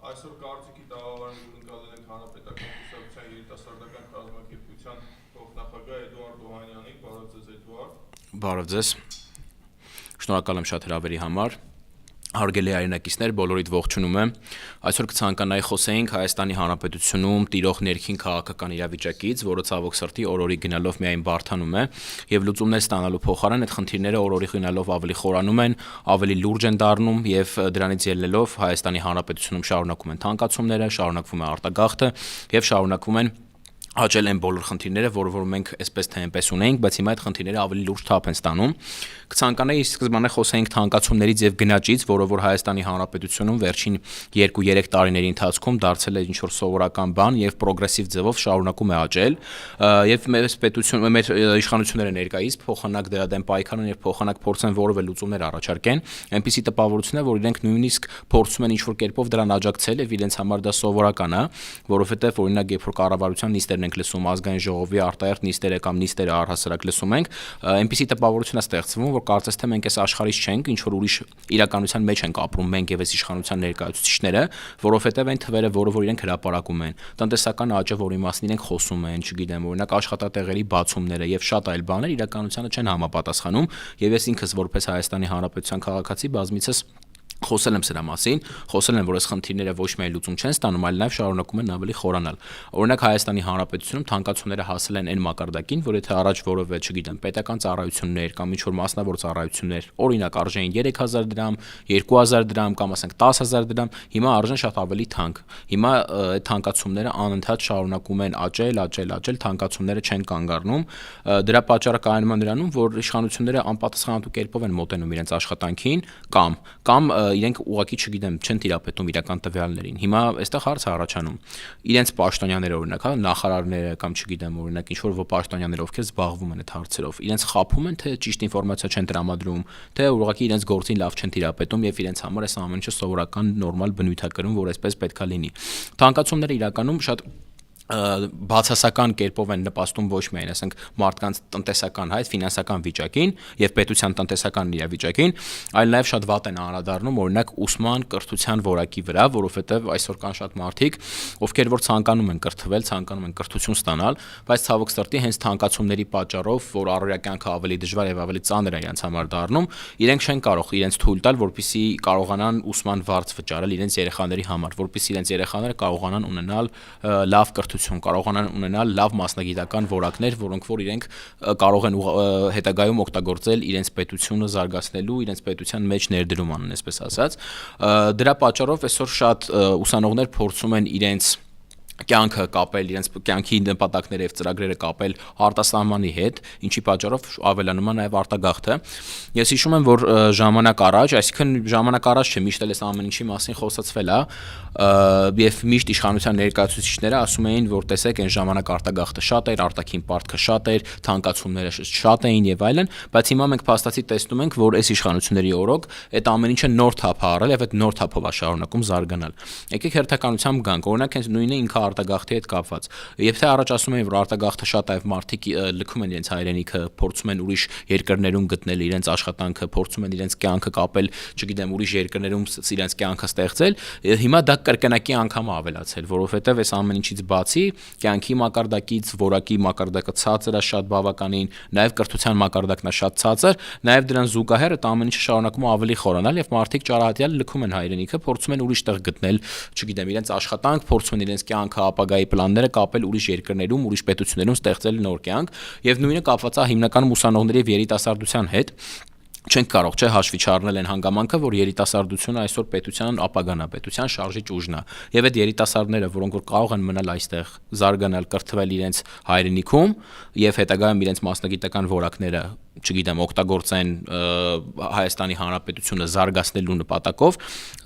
Այսօր կարծիքի տաղավարին հյուրընկալել ենք Հանրապետական կուսակցության երիտասարդական կազմակերպության փոխնախագահ Էդուարդ Օհանյանին, բարև ձեզ Էդուարդ։ Բարև ձեզ։ Շնորհակալ եմ շատ հրավերի համար։ Հարգելի հայրենակիցներ, բոլորիդ ողջունում եմ։ Այսօր կցանկանայի խոսեինք Հայաստանի Հանրապետությունում տիրող ներքին քաղաքական իրավիճակից, որը ցավոք սրտի օրորի գնալով միայն բարդանում է, եւ լուծումներ ստանալու փոխարեն այդ խնդիրները օրորի գնալով ավելի խորանում են, ավելի լուրջ են դառնում եւ դրանից ելնելով Հայաստանի Հանրապետությունում շարունակում են թանկացումները, շարունակվում է արտագաղթը եւ շարունակվում են աճել են բոլոր խնդիրները, որ մենք այսպես թե այնպես ունենք, բայց հիմա այդ խնդիրները ավելի լուրջ թափ են ստանում։ Կցանկանայի սկզբանե խոսեինք թանկացումներից եւ գնաճից, որը որ Հայաստանի Հանրապետությունում վերջին 2-3 տարիների ընթացքում դարձել է ինչ-որ սովորական բան եւ պրոգրեսիվ ձևով շարունակում է աճել, եւ մեր պետությունը, մեր իշխանությունները ներկայիս փոխանակ դրա դեմ պայքարեն եւ փոխանակ փորձեն որևէ լուծումներ առաջարկեն, այնպիսի տպավորություն է, որ իրենք նույնիսկ փորձում են ինչ-որ կերպով դրան աջակցել եւ իրենց համար դա սովորական է, որովհետեւ օրինակ երբ որ կառավարության նիստերն ենք լսում, ազգային ժողովի արտահերթ նիստերը կամ նիստերը առհասարակ լսում ենք, այնպիսի տպավորություն է ստեղծվում, որ կարծես թե մենք այս աշխարհից չենք, ինչ որ ուրիշ իրականության մեջ ենք ապրում մենք եւ այս իշխանության ներկայացուցիչները, որովհետեւ այն թվերը, որ իրենք հրապարակում են, տնտեսական աճը, որի մասին իրենք խոսում են, չգիտեմ, օրինակ աշխատատեղերի բացումները եւ շատ այլ բաներ իրականությանը չեն համապատասխանում, եւ ես ինքս որպես Հայաստանի Հանրապետության քաղաքացի բազմիցս խոսել եմ սրա մասին, խոսել եմ, որ այս խնդիրները ոչ միայն լուծում չեն ստանում, այլ նաև շարունակում են ավելի խորանալ։ Օրինակ Հայաստանի Հանրապետությունում թանկացումները հասել են այն մակարդակին, որ եթե առաջ որևէ, չգիտեմ, պետական ծառայություններ կամ ինչ-որ մասնավոր ծառայություններ, օրինակ արժեին 3000 դրամ, 2000 դրամ կամ ասենք 10000 դրամ, հիմա արժեն շատ ավելի թանկ։ Հիմա այդ թանկացումները անընդհատ շարունակում են աճել, թանկացումները չեն կանգ առնում։ Դրա պատճառը կայանում է նրանում, որ իշխանությունները անպատասխանատու կերպով են մոտենում իրենց աշխատանքին կամ իրենք ուղղակի, չգիտեմ, չեն տիրապետում իրական տվյալներին։ Հիմա այստեղ հարց է առաջանում։ Իրենց պաշտոնյաները օրինակ, նախարարները կամ չգիտեմ, օրինակ ինչ-որ պաշտոնյաներ, ովքեր զբաղվում են այդ հարցերով, իրենց խաբում են, թե ճիշտ ինֆորմացիա չեն տրամադրում, թե ուղղակի իրենց գործին լավ չեն տիրապետում եւ իրենց համար այս ամեն ինչը սովորական նորմալ բնույթ է կրում, որ այսպես պետքա լինի։ Թանկացումները իրականում շատ բացասական կերպով են նպաստում ոչ միայն, ասենք, մարդկանց տնտեսական, ֆինանսական վիճակին եւ պետության տնտեսական իրավիճակին, այլ նաեւ շատ վատ են անդրադառնում օրինակ ուսման, կրթության որակի վրա, որովհետեւ այսօր կան շատ մարդիկ, ովքեր որ ցանկանում են կրթվել, ցանկանում են կրթություն ստանալ, բայց ցավոք սրտի հենց թանկացումների պատճառով, որ առօրյա կյանքը ավելի դժվար եւ ավելի ծանր է իրենց համար դառնում, իրենք չեն կարող իրենց թույլ տալ, որպեսզի կարողանան ուսման վարձ վճարել իրենց երեխաների համար, որպեսզի իրենց երեխաները կարողանան ունենալ լավ կարողանան ունենալ լավ մասնագիտական որակներ, որոնք որ իրենք կարող են հետագայում օգտագործել իրենց պետությունը զարգացնելու, իրենց պետության մեջ ներդրում անեն, այսպես ասած։ Դրա պատճառով այսօր շատ ուսանողներ փորձում են իրենց կյանքը կապել, իրենց կյանքի նպատակները եւ ծրագրերը կապել արտասահմանի հետ, ինչի պատճառով ավելանում է նաեւ արտագաղթը։ Ես հիշում եմ, որ ժամանակ առաջ, այսինքն ժամանակ առաջ չէ, միշտ էլ այս ամեն ինչի մասին խոսացվել է, եւ միշտ իշխանության ներկայացուցիչները ասում էին, որ տեսեք, այն ժամանակ արտագաղթը շատ էր, արտաքին պարտքը շատ էր, թանկացումները շատ էին եւ այլն, բայց հիմա մենք փաստացի տեսնում ենք, որ այս իշխանությունների օրոք այդ ամեն ինչը նոր թափ է առել եւ այդ նոր թափով է շարունակում զարգանալ։ Եկեք հերթականությամբ գանք, օրինակ հենց նույնը ինքը արտագաղթի հետ կապված։ Երբ թե առաջ ասում էին, որ արտագաղթը շատ այլ մարդիկ լքում են իրենց հայրենիքը, փորձում են ուրիշ երկրներում գտնել իրենց աշխատանքը, փորձում են իրենց կյանքը կապել, չգիտեմ, ուրիշ երկրներում իրենց կյանքը ստեղծել, հիմա դա կրկնակի անգամ ավելացել, որովհետև այս ամեն ինչից բացի կյանքի մակարդակից, որակի մակարդակը ցածր է շատ բավականին, նաև կրթության մակարդակն է շատ ցածր, նաև դրան զուգահեռ այդ ամեն ինչը շարունակում է ավելի խորանալ եւ մարդիկ ճարահատյալ լքում են հայրենիքը, փորձում են ուրիշ տեղ գտնել, չգիտեմ, իրենց աշխատանք, փորձում են իրենց կյանքը ապագայի պլանները կապել ուրիշ երկրներում, ուրիշ պետություններում ստեղծել նոր կյանք եւ նույնը կապված է հիմնականում ուսանողների եւ երիտասարդության հետ։ Չենք կարող չէ հաշվի չառնել այն հանգամանքը, որ երիտասարդությունը այսօր պետության ապագան է, պետության շարժիչ ուժն է։ Եվ այդ երիտասարդները, որոնք որ կարող են մնալ այստեղ, զարգանալ, կրթվել իրենց հայրենիքում եւ հետագայում իրենց մասնագիտական որակները, չգիտեմ, օգտագործեն Հայաստանի Հանրապետությունը զարգացնելու նպատակով,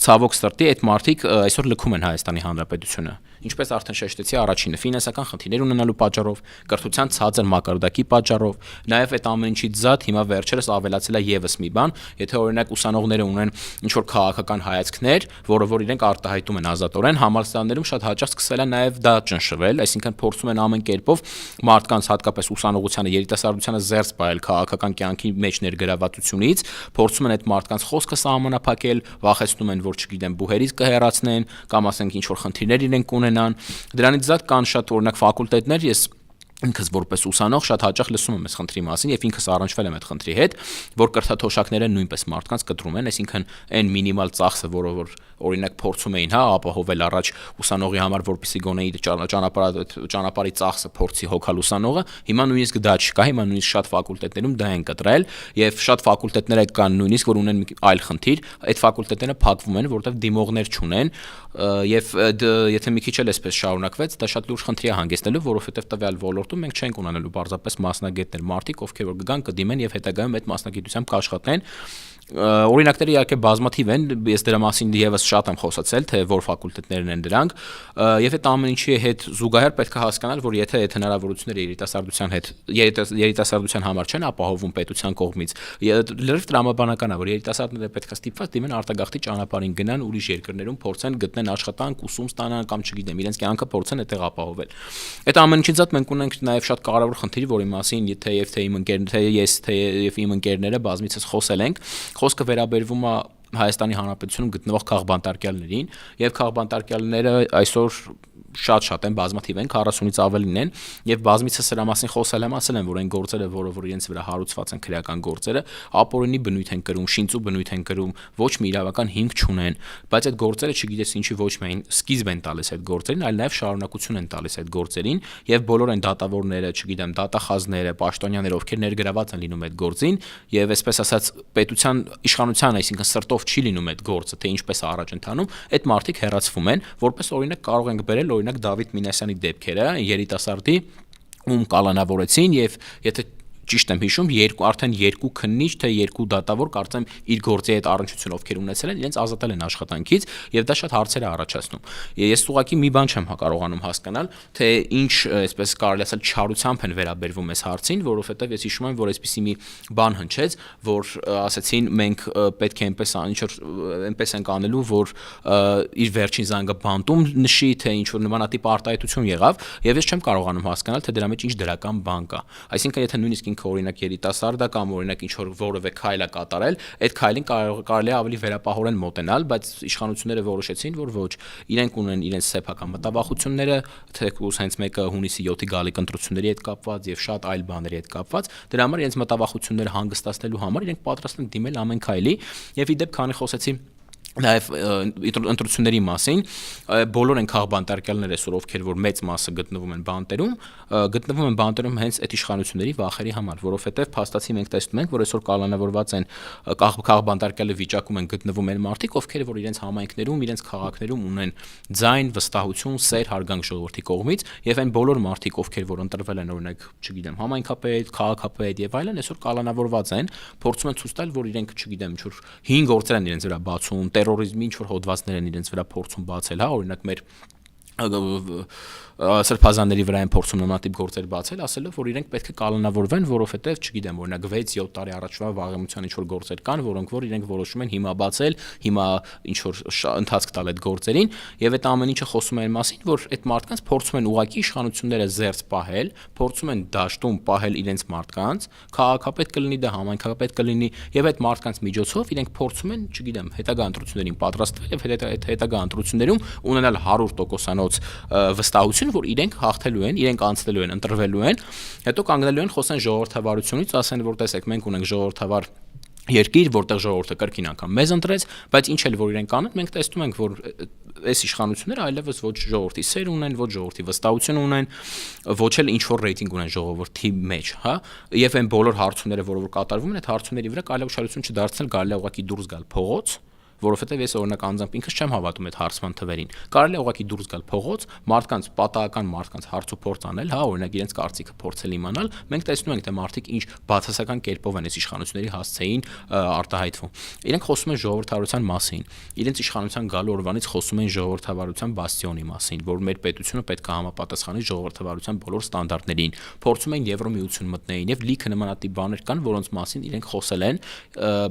ցավոք սրտի այդ մարդիկ այսօր լքում են Հայաստանի Հանրապետությունը։ Ինչպես արդեն շեշտեցի, առաջինը ֆինանսական խնդիրներ ունենալու պատճառով, կրթության ցածր մակարդակի պատճառով, նաև այդ ամեն ինչից զատ հիմա վերջերս ավելացել է եւս մի բան, եթե օրինակ ուսանողները ունեն ինչ-որ քաղաքական հայացքներ, որը որ իրենք արտահայտում են ազատորեն, համալսարաններում շատ հաճախ սկսել է նաև դա ճնշվել, այսինքն փորձում են ամեն կերպով մարդկանց, հատկապես ուսանողությանը, երիտասարդությանը զերծ պահել քաղաքական քաղաքական կյանքի մեջ ներգրավվածությունից, փորձում են այդ մարդկանց խոսքը սահմանափակել, վախեցնում են, որ չգիտեմ, բուհերից կհեռացնեն կամ ասենք ինչ որ խնդիրներ իրենք կունենան։ Դրանից զատ կան շատ օրինակ ֆակուլտետներ, ես ինքս որպես ուսանող շատ հաճախ լսում եմ այս խնդրի մասին եւ ինքս առնչվել եմ այդ խնդրի հետ, որ կրթաթոշակները նույնպես մարդկանց կտրում են, այսինքն այն մինիմալ ծախսը, որը որ օրինակ փորձում էին, ապահովել առաջ ուսանողի համար, որպեսզի գոնե իր ճանապարհի ծախսը փորձի հոգալ ուսանողը, հիմա նույնիսկ դա չկա, հիմա նույնիսկ շատ ֆակուլտետներում դա են կտրել եւ շատ ֆակուլտետներ կան նույնիսկ, որ ունեն այլ խնդիր, այդ ֆակուլտետները փակվում են, որովհետեւ դիմողներ չունեն եւ եթե մի քիչ էլ էսպես շարունակվեց, դա շատ լուրջ խնդրի է հանգեցնելու, որովհետեւ տվյալ ոլորտում մենք չենք ունենալու պարզապես մասնագետներ, մարդիկ, ովքեր որ կգան, կդիմեն եւ հետագայում այդ մասնագիտությամբ կաշխատեն։ Օրինակները իհարկե բազմաթիվ են, ես դրա մասին եւս շատ եմ խոսացել, թե որ ֆակուլտետներն են դրանք, եւ այդ ամեն ինչի հետ զուգահեռ պետք է հասկանալ, որ եթե այդ հնարավորությունները երիտասարդության համար չեն ապահովում պետության կողմից, լրիվ տրամաբանական է, որ երիտասարդները պետք է ստիպված դիմեն արտագաղթի ճանապարհին գնան ուրիշ երկրներում, փորձեն գտնեն աշխատանք, ուսում ստանան կամ չգիտեմ, իրենց կյանքը փորձեն այդտեղ ապահովել։ Այդ ամեն ինչից զատ մենք ունենք նաեւ շատ կարեւոր խնդիր, որի մասին իմ ընկերները բազմիցս խոսել ենք։ Խոսքը վերաբերվում է Հայաստանի Հանրապետությունում գտնվող քաղբանտարկյալներին, եւ քաղբանտարկյալները այսօր շատ են, բազմաթիվ են, 40-ից ավելին են, եւ բազմիցս սրա մասին խոսել եմ, ասել եմ, որ այն գործերը, որ իրենց վրա հարուցված են քրեական գործերը, ապօրինի բնույթ են կրում, շինծու բնույթ են կրում, ոչ մի իրավական հիմք չունեն, բայց այդ գործերը չգիտես ինչի ոչ միայն սկիզբ են տալիս այդ գործերին, այլ նաեւ շարունակություն են տալիս այդ գործերին, եւ բոլոր այն դատավորները, չգիտեմ, դատախազները, պաշտոնյաները, ովքեր ներգրաված են լինում այդ գործին, եւ այսպես ասած պետության իշխանության, այսինքն սրտով չի լինում այդ գործը, թե ինչպես է առաջ ընթանում, այդ մարդիկ հեռացվում են, որպես օրինակ կարող ենք բերել օրինակ Դավիթ Մինասյանի դեպքերը, երիտասարդի ում կալանավորեցին եւ եթե ճիշտ եմ հիշում, արդեն երկու քննիչ, թե երկու դատավոր, կարծեմ իր գործի այդ առնչությունը ովքեր ունեցել են, իրենց ազատել են աշխատանքից եւ դա շատ հարցեր է առաջացնում։ Ես ուղղակի մի բան չեմ կարողանում հասկանալ, թե ինչ, այսպես կարելի ասել, չարությամբ են վերաբերվում այս հարցին, որովհետեւ ես հիշում եմ, որ այսպիսի մի բան հնչեց, որ ասացին մենք պետք է այնպես ենք անելու, որ իր վերջին զանգը բանտում նշի, թե ինչ որ նմանատիպ արտահայտություն եղավ, եւ ես չեմ կարողանում հասկանալ, թե դրա մեջ ինչ դրական բան կա։ Այսինքն եթե նույնիսկ օրինակ երիտասարդը կամ օրինակ ինչ որ որևէ քայլ է կատարել, այդ քայլին կարելի է ավելի վերապահորեն մոտենալ, բայց իշխանությունները որոշեցին, որ ոչ, իրենք ունեն իրենց սեփական մտավախությունները, թեկուզ հենց մեկը հունիսի 7-ի գալիք ընտրությունների հետ կապված եւ շատ այլ բաների հետ կապված, դրա համար իրենց մտավախությունները հանգստացնելու համար իրենք պատրաստ են դիմել ամեն քայլի եւ ի դեպ քանի խոսեցի Նաև ընտրությունների մասին բոլոր են քաղբանտարկյալները այսօր ովքեր որ մեծ մասը գտնվում են բանտերում հենց այդ իշխանությունների վախերի համար, որովհետև փաստացի մենք տեսնում ենք, որ այսօր կալանավորված են քաղբանտարկյալի վիճակում են գտնվում են մարդիկ, ովքեր որ իրենց համայնքներում, իրենց քաղաքներում ունեն ձայն, վստահություն, սեր, հարգանք ժողովրդի կողմից, եւ այն բոլոր մարդիկ, ովքեր որ ընտրվել են օրինակ, չգիտեմ, համայնքապետ, քաղաքապետ եւ այլն, այսօր կալանավորված են, փորձում են ցույց տալ, որ իրենք, չգիտեմ, ինչ որ 5 գործեր են իրենց վրա բացում, terrorizmi ինչ որ հոդվածներ են իրենց վրա փորձում բացել, օրինակ մեր սրբազանների վրա են փորձում նմանատիպ գործեր բացել, ասելով, որ իրենք պետք է կալանավորվեն, որովհետև, չգիտեմ, օրինակ 6-7 տարի առաջվա վաղեմության ինչ որ գործեր կան, որոնք որ իրենք որոշում են հիմա բացել, հիմա ինչ որ ընթացք տալ այդ գործերին, եւ այդ ամեն ինչը խոսում է այն մասին, որ այդ մարդկանց փորձում են ուղակի իշխանությունները զերծ պահել, փորձում են դաշտում պահել իրենց մարդկանց, քաղաքապետ կլինի դա, համայնքապետ կլինի, եւ այդ մարդկանց միջոցով իրենք փորձում են, չգիտեմ, հետագա ընտրություններին պատրաստվել եւ հետագա ընտրություններում ունենալ 100%-անոց վստահություն, որ իրենք հաղթելու են, իրենք անցնելու են, ընտրվելու են, հետո կանգնելու են խոսեն ժողովրդավարությունից, ասեն, որ տեսեք, մենք ունենք ժողովրդավար երկիր, որտեղ ժողովուրդը կրկին անգամ մեզ ընտրեց, բայց ինչ էլ որ իրենք անեն, մենք տեսնում ենք, որ այս իշխանությունները այլևս ոչ ժողովրդի սեր ունեն, ոչ ժողովրդի վստահություն ունեն, ոչ էլ ինչ որ ռեյտինգ ունեն ժողովրդի մեջ, հա, եւ այն բոլոր հարցումները, որ կատարվում են, այդ հարցումների վրա կարելի է ուշադրություն չդարձնել, կարելի է ուղղակի դուրս գալ փողոց, որովհետև ես օրինակ անձամբ ինքս չեմ հավատում այդ հարցման թվերին։ Կարելի է ուղղակի դուրս գալ փողոց, մարդկանց պատահական մարդկանց հարց ու փորձ անել, հա, օրինակ իրենց կարծիքը փորձել իմանալ, մենք տեսնում ենք, թե մարդիկ ինչ բացասական կերպով են այս իշխանությունների հասցեին արտահայտվում։ Իրենք խոսում են ժողովրդավարության մասին, իրենց իշխանության գալու օրվանից խոսում են ժողովրդավարության բաստիոնի մասին, որ մեր պետությունը պետք է համապատասխանի ժողովրդավարության բոլոր ստանդարտներին, փորձում են Եվրոմիություն մտնեին եւ լիքը նմանատիպ բաներ կան, որոնց մասին իրենք խոսել են,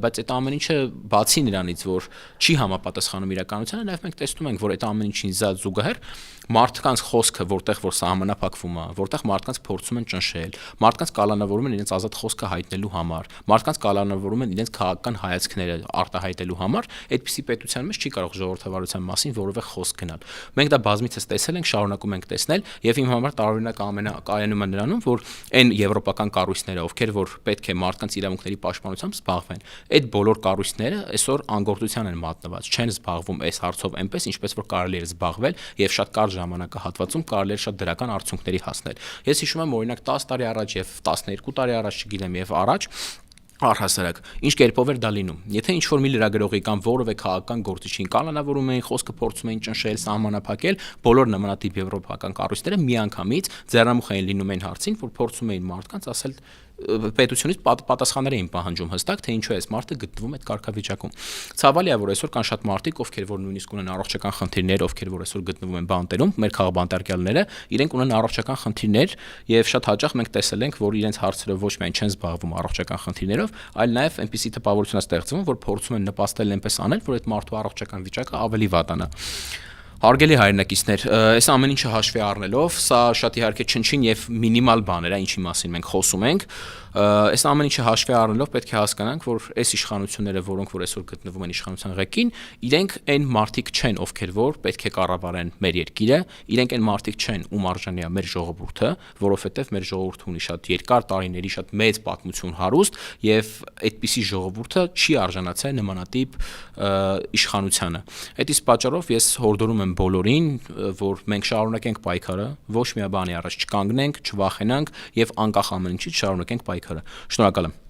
բայց այդ ամեն ինչը բացի նրանից, որ չի համապատասխանում իրականությանը, նաև մենք տեսնում ենք, որ այդ ամեն ինչին զուգահեռ մարդկանց խոսքը, որտեղ որ սահմանափակվում է, որտեղ մարդկանց փորձում են ճնշել, մարդկանց կալանավորում են իրենց ազատ խոսքը հայտնելու համար, մարդկանց կալանավորում են իրենց քաղաքական հայացքները արտահայտելու համար, այդպիսի պետության մեջ չի կարող ժողովրդավարության մասին որևէ խոսք գնալ։ Մենք դա բազմիցս տեսել ենք, շարունակում ենք տեսնել, եւ իմ համար տարօրինակ կայանում է նրանում, որ այն եվրոպական կառույցները, ովքեր որ պետք է մարդկանց իրավունքների պաշտպանությամբ զբաղվեն, այդ բոլոր կառույցները այսօր անգործության են մատնված, չեն զբաղվում այս հարցով այնպես, ինչպես որ կարելի էր զբաղվել եւ շատ կարճ ժամանակահատվածում կարելի էր շատ դրական արդյունքների հասնել։ Ես հիշում եմ օրինակ 10 տարի առաջ եւ 12 տարի առաջ, չգիտեմ, եւ առաջ առհասարակ ինչ կերպով էր դա լինում։ Եթե ինչ-որ մի լրագրողի կամ որևէ քաղաքական գործիչին կալանավորում էին, խոսքը փորձում էին ճնշել, սահմանափակել, բոլոր նմանատիպ եվրոպական կառույցները միանգամից ձեռնամուխ էին լինում այն հարցին, որ փորձում էին մարդկանց ասել պետությունից պատասխաններ էին պահանջում հստակ, թե ինչու է այս մարդը գտնվում այդ կարգավիճակում։ Ցավալի է, որ այսօր կան շատ մարդիկ, ովքեր որ նույնիսկ ունեն առողջական խնդիրներ, ովքեր որ այսօր գտնվում են բանտերում, մեր քաղաքբանտարկյալները, իրենք ունեն առողջական խնդիրներ եւ շատ հաճախ մենք տեսել ենք, որ իրենց հարցերը ոչ միայն չեն զբաղվում առողջական խնդիրներով, այլ նաեւ այնպիսի տպավորություն է ստեղծվում, որ փորձում են նպաստել այնպես անել, որ այդ մարդու առողջական վիճակը ավելի վատանա։ Հարգելի հայրենակիցներ, այս ամեն ինչը հաշվի առնելով, սա շատ իհարկե չնչին եւ մինիմալ բաներ է, ինչի մասին մենք խոսում ենք, այս ամեն ինչը հաշվի առնելով պետք է հասկանանք, որ այս իշխանությունները, որոնք որ այսօր գտնվում են իշխանության ղեկին, իրենք այն մարդիկ չեն, ովքեր որ պետք է կառավարեն մեր երկիրը, իրենք այն մարդիկ չեն, ում արժանի է մեր ժողովուրդը, որովհետեւ մեր ժողովուրդը ունի շատ երկար տարիների շատ մեծ պատմություն հարուստ եւ այդպիսի ժողովուրդը չի արժանացել նմանատիպ իշխանությանը։ Այդ իսկ պատճառով ես հորդորում եմ բոլորին, որ մենք շարունակենք պայքարը, ոչ մի բանի առաջ չկանգնենք, չվախենանք եւ անկախ ամեն ինչից շարունակենք պայքարը։ Շնորհակալ եմ։